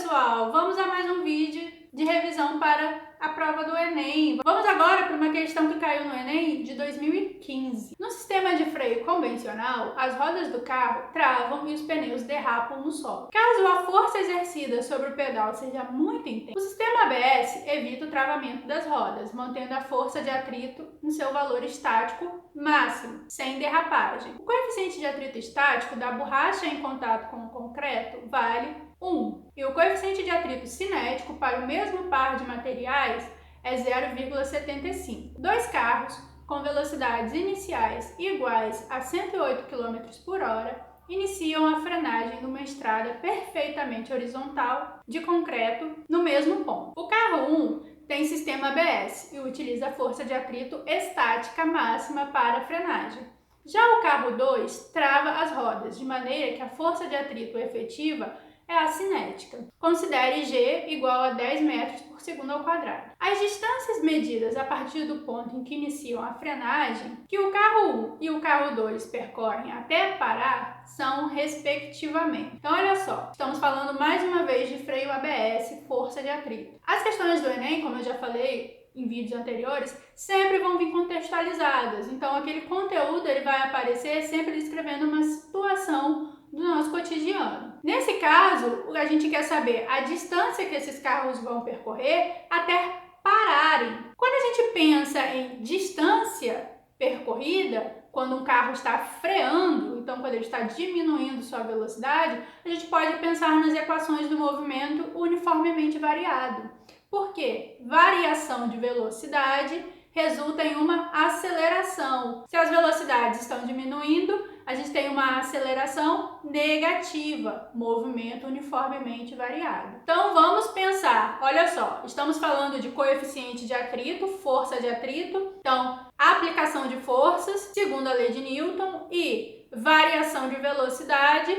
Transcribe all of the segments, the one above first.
pessoal, vamos a mais um vídeo de revisão para a prova do Enem. Vamos agora para uma questão que caiu no Enem de 2015. No sistema de freio convencional, as rodas do carro travam e os pneus derrapam no solo. Caso a força exercida sobre o pedal seja muito intensa, o sistema ABS evita o travamento das rodas, mantendo a força de atrito no seu valor estático máximo, sem derrapagem. O coeficiente de atrito estático da borracha em contato com o concreto vale 1, e o coeficiente de atrito cinético para o mesmo par de materiais é 0,75. Dois carros com velocidades iniciais iguais a 108 km por hora iniciam a frenagem numa estrada perfeitamente horizontal de concreto no mesmo ponto. O carro 1 tem sistema ABS e utiliza a força de atrito estática máxima para a frenagem. Já o carro 2 trava as rodas, de maneira que a força de atrito efetiva é a cinética. Considere G igual a 10 metros por segundo ao quadrado. As distâncias medidas a partir do ponto em que iniciam a frenagem, que o carro 1 e o carro 2 percorrem até parar, são respectivamente. Então, olha só, estamos falando mais uma vez de freio ABS, força de atrito. As questões do Enem, como eu já falei em vídeos anteriores, sempre vão vir contextualizadas. Então, aquele conteúdo ele vai aparecer sempre descrevendo uma situação do nosso cotidiano. Nesse caso, a gente quer saber a distância que esses carros vão percorrer até pararem. Quando a gente pensa em distância percorrida, quando um carro está freando, então quando ele está diminuindo sua velocidade, a gente pode pensar nas equações do movimento uniformemente variado. Por quê? Variação de velocidade resulta em uma aceleração. Se as velocidades estão diminuindo, a gente tem uma aceleração negativa, movimento uniformemente variado. Então vamos pensar, olha só, estamos falando de coeficiente de atrito, força de atrito, então aplicação de forças, segundo a lei de Newton, e variação de velocidade,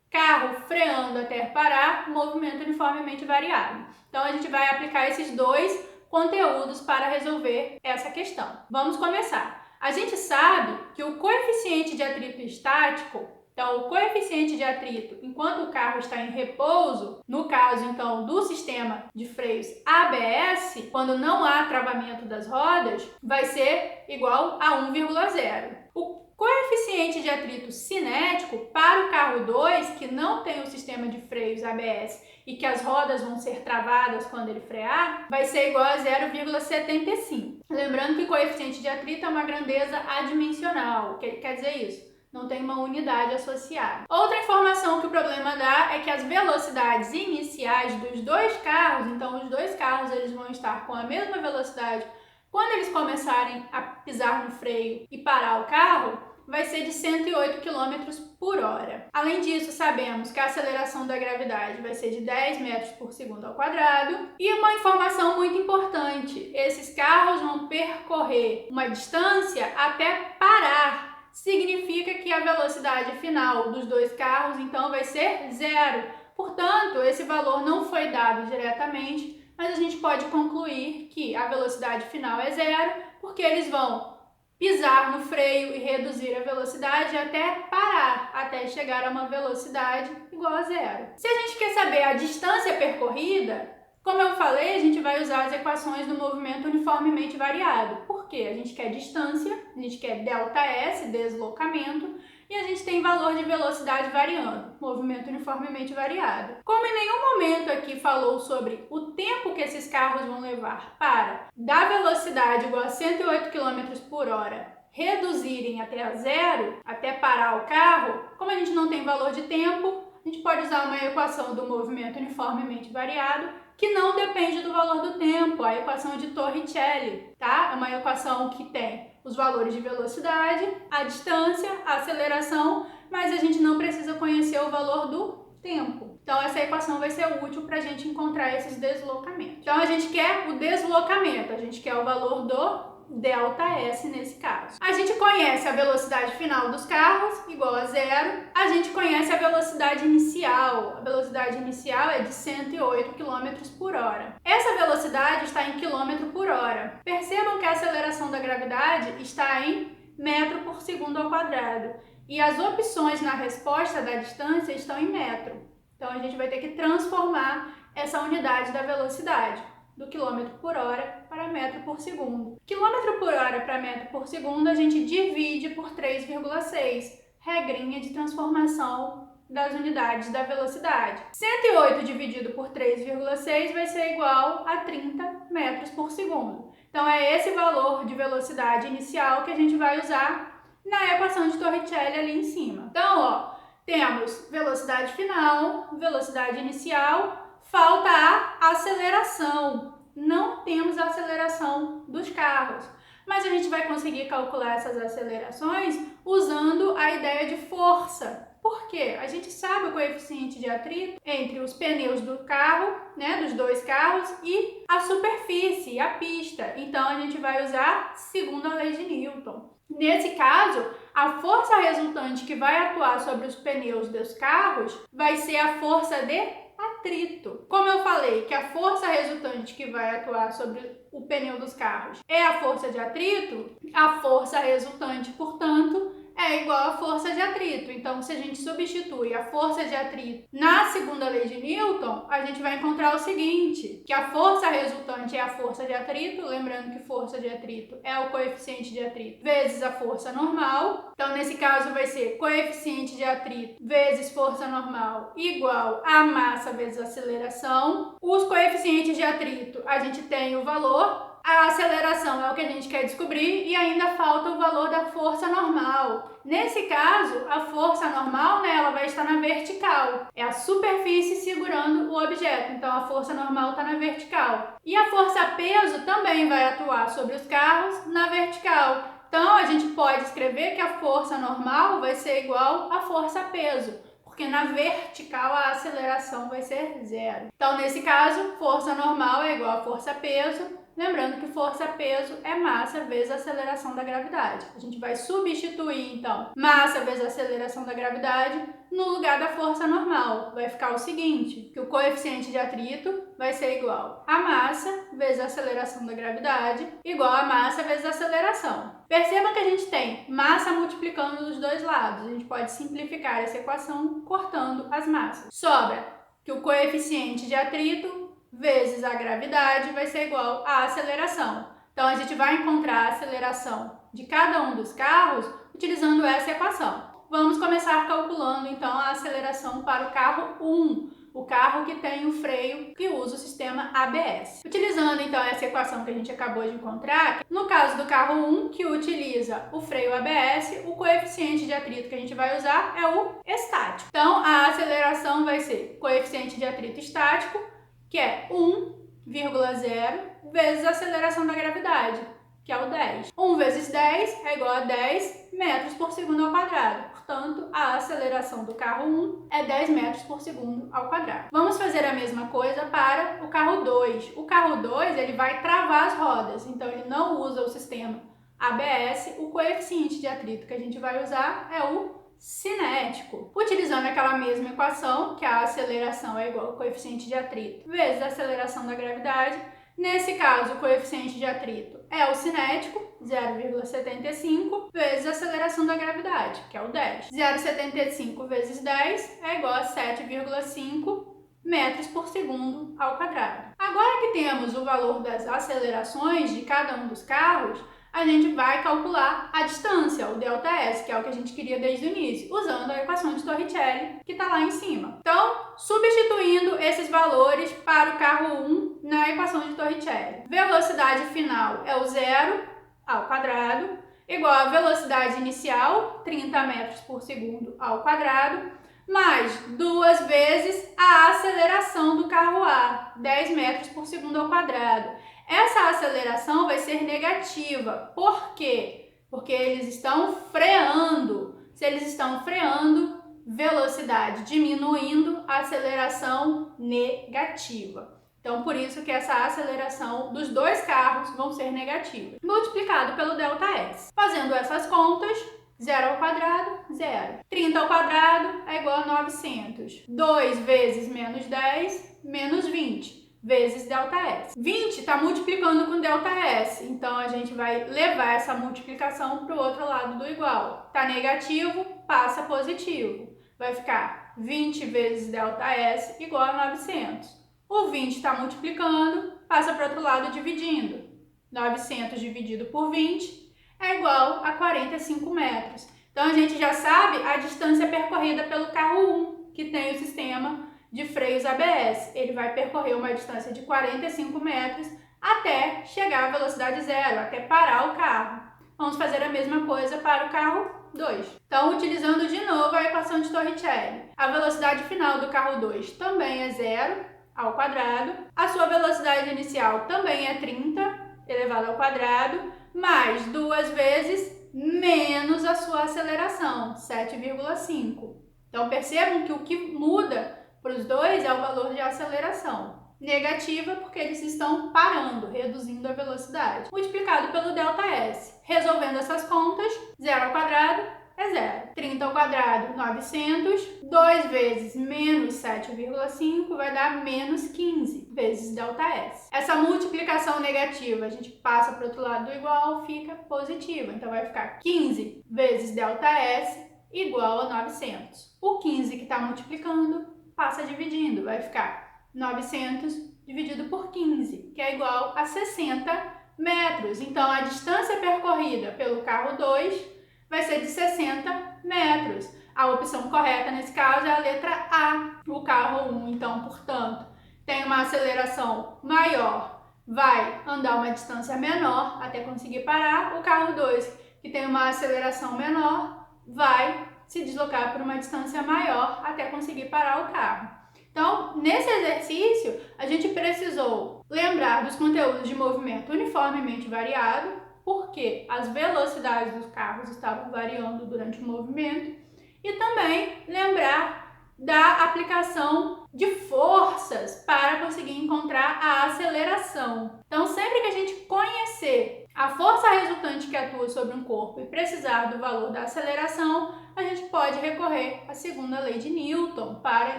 carro freando até parar, movimento uniformemente variado. Então a gente vai aplicar esses dois conteúdos para resolver essa questão. Vamos começar. A gente sabe que o coeficiente de atrito estático, então o coeficiente de atrito enquanto o carro está em repouso, no caso então do sistema de freios ABS, quando não há travamento das rodas, vai ser igual a 1,0. O coeficiente de atrito cinético para o carro 2, que não tem o sistema de freios ABS e que as rodas vão ser travadas quando ele frear, vai ser igual a 0,75. Lembrando que o coeficiente de atrito é uma grandeza adimensional. O que quer dizer isso? Não tem uma unidade associada. Outra informação que o problema dá é que as velocidades iniciais dos dois carros, então os dois carros eles vão estar com a mesma velocidade quando eles começarem a pisar no freio e parar o carro, vai ser de 108 km por hora. Além disso, sabemos que a aceleração da gravidade vai ser de 10 metros por segundo ao quadrado. E uma informação muito importante, esses carros vão percorrer uma distância até parar. Significa que a velocidade final dos dois carros, então, vai ser 0. Portanto, esse valor não foi dado diretamente, mas a gente pode concluir que a velocidade final é 0, porque eles vão pisar no freio e reduzir a velocidade até parar, até chegar a uma velocidade igual a 0. Se a gente quer saber a distância percorrida, como eu falei, a gente vai usar as equações do movimento uniformemente variado. Por quê? A gente quer distância, a gente quer ΔS, deslocamento, e a gente tem valor de velocidade variando, movimento uniformemente variado. Como em nenhum momento aqui falou sobre o tempo que esses carros vão levar para, da velocidade igual a 108 km por hora, reduzirem até 0, até parar o carro, como a gente não tem valor de tempo, a gente pode usar uma equação do movimento uniformemente variado, que não depende do valor do tempo, a equação de Torricelli, tá? É uma equação que tem os valores de velocidade, a distância, a aceleração, mas a gente não precisa conhecer o valor do tempo. Então essa equação vai ser útil para a gente encontrar esses deslocamentos. Então a gente quer o deslocamento, a gente quer o valor do ΔS nesse caso. A gente conhece a velocidade final dos carros, igual a 0. A gente conhece a velocidade inicial. A velocidade inicial é de 108 km por hora. Essa velocidade está em km por hora. Percebam que a aceleração da gravidade está em metro por segundo ao quadrado. E as opções na resposta da distância estão em metro. Então a gente vai ter que transformar essa unidade da velocidade, do quilômetro por hora para metro por segundo. Quilômetro por hora para metro por segundo a gente divide por 3,6, regrinha de transformação das unidades da velocidade. 108 dividido por 3,6 vai ser igual a 30 metros por segundo. Então é esse valor de velocidade inicial que a gente vai usar na equação de Torricelli ali em cima. Então, ó, temos velocidade final, velocidade inicial, falta a aceleração. Não temos a aceleração dos carros, mas a gente vai conseguir calcular essas acelerações usando a ideia de força. Por quê? A gente sabe o coeficiente de atrito entre os pneus do carro, né, dos dois carros, e a superfície, a pista. Então, a gente vai usar segundo a lei de Newton. Nesse caso, a força resultante que vai atuar sobre os pneus dos carros vai ser a força de atrito. Como eu falei que a força resultante que vai atuar sobre o pneu dos carros é a força de atrito, a força resultante, portanto, é igual à força de atrito. Então, se a gente substitui a força de atrito na segunda lei de Newton, a gente vai encontrar o seguinte, que a força resultante é a força de atrito, lembrando que força de atrito é o coeficiente de atrito vezes a força normal. Então, nesse caso, vai ser coeficiente de atrito vezes força normal igual a massa vezes aceleração. Os coeficientes de atrito, a gente tem o valor. A aceleração é o que a gente quer descobrir e ainda falta o valor da força normal. Nesse caso, a força normal, né, ela vai estar na vertical. É a superfície segurando o objeto, então a força normal está na vertical. E a força peso também vai atuar sobre os carros na vertical. Então, a gente pode escrever que a força normal vai ser igual à força peso, porque na vertical a aceleração vai ser zero. Então, nesse caso, força normal é igual a força peso. Lembrando que força-peso é massa vezes a aceleração da gravidade. A gente vai substituir, então, massa vezes a aceleração da gravidade no lugar da força normal. Vai ficar o seguinte, que o coeficiente de atrito vai ser igual a massa vezes a aceleração da gravidade igual a massa vezes a aceleração. Perceba que a gente tem massa multiplicando dos dois lados. A gente pode simplificar essa equação cortando as massas. Sobra que o coeficiente de atrito vezes a gravidade vai ser igual à aceleração. Então, a gente vai encontrar a aceleração de cada um dos carros utilizando essa equação. Vamos começar calculando, então, a aceleração para o carro 1, o carro que tem o freio que usa o sistema ABS. Utilizando, então, essa equação que a gente acabou de encontrar, no caso do carro 1, que utiliza o freio ABS, o coeficiente de atrito que a gente vai usar é o estático. Então, a aceleração vai ser coeficiente de atrito estático, que é 1,0 vezes a aceleração da gravidade, que é o 10. 1 vezes 10 é igual a 10 metros por segundo ao quadrado. Portanto, a aceleração do carro 1 é 10 metros por segundo ao quadrado. Vamos fazer a mesma coisa para o carro 2. O carro 2 ele vai travar as rodas, então ele não usa o sistema ABS. O coeficiente de atrito que a gente vai usar é o cinético. Utilizando aquela mesma equação, que a aceleração é igual ao coeficiente de atrito vezes a aceleração da gravidade, nesse caso o coeficiente de atrito é o cinético, 0,75, vezes a aceleração da gravidade, que é o 10. 0,75 vezes 10 é igual a 7,5 metros por segundo ao quadrado. Agora que temos o valor das acelerações de cada um dos carros, a gente vai calcular a distância, o ΔS, que é o que a gente queria desde o início, usando a equação de Torricelli, que está lá em cima. Então, substituindo esses valores para o carro 1 na equação de Torricelli. Velocidade final é o zero ao quadrado, igual a velocidade inicial, 30 metros por segundo ao quadrado, mais 2 vezes a aceleração do carro A, 10 metros por segundo ao quadrado. Essa aceleração vai ser negativa. Por quê? Porque eles estão freando. Se eles estão freando, velocidade diminuindo, aceleração negativa. Então, por isso que essa aceleração dos dois carros vão ser negativa. Multiplicado pelo ΔS. Fazendo essas contas, 0 ao quadrado, 0. 30 ao quadrado é igual a 900. 2 vezes menos 10, menos 20. Vezes ΔS. 20 está multiplicando com ΔS, então a gente vai levar essa multiplicação para o outro lado do igual. Está negativo, passa positivo. Vai ficar 20 vezes ΔS igual a 900. O 20 está multiplicando, passa para o outro lado dividindo. 900 dividido por 20 é igual a 45 metros. Então, a gente já sabe a distância percorrida pelo carro 1, que tem o sistema de freios ABS. Ele vai percorrer uma distância de 45 metros até chegar à velocidade zero, até parar o carro. Vamos fazer a mesma coisa para o carro 2. Então, utilizando de novo a equação de Torricelli, a velocidade final do carro 2 também é zero ao quadrado, a sua velocidade inicial também é 30 elevado ao quadrado, mais 2 vezes menos a sua aceleração, 7,5. Então, percebam que o que muda para os dois é o valor de aceleração. Negativa porque eles estão parando, reduzindo a velocidade. Multiplicado pelo ΔS. Resolvendo essas contas, 0 ao quadrado é 0. 30 ao quadrado, 900. 2 vezes menos 7,5 vai dar menos 15 vezes ΔS. Essa multiplicação negativa, a gente passa para o outro lado do igual, fica positiva. Então, vai ficar 15 vezes ΔS igual a 900. O 15 que está multiplicando, passa dividindo. Vai ficar 900 dividido por 15, que é igual a 60 metros. Então, a distância percorrida pelo carro 2 vai ser de 60 metros. A opção correta nesse caso é a letra A, o carro 1. Então, portanto, tem uma aceleração maior, vai andar uma distância menor até conseguir parar. O carro 2, que tem uma aceleração menor, vai se deslocar por uma distância maior até conseguir parar o carro. Então, nesse exercício, a gente precisou lembrar dos conteúdos de movimento uniformemente variado, porque as velocidades dos carros estavam variando durante o movimento, e também lembrar da aplicação de forças para conseguir encontrar a aceleração. Então, sempre que a gente conhecer a força resultante que atua sobre um corpo e precisar do valor da aceleração, a gente pode recorrer à segunda lei de Newton para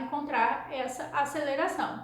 encontrar essa aceleração.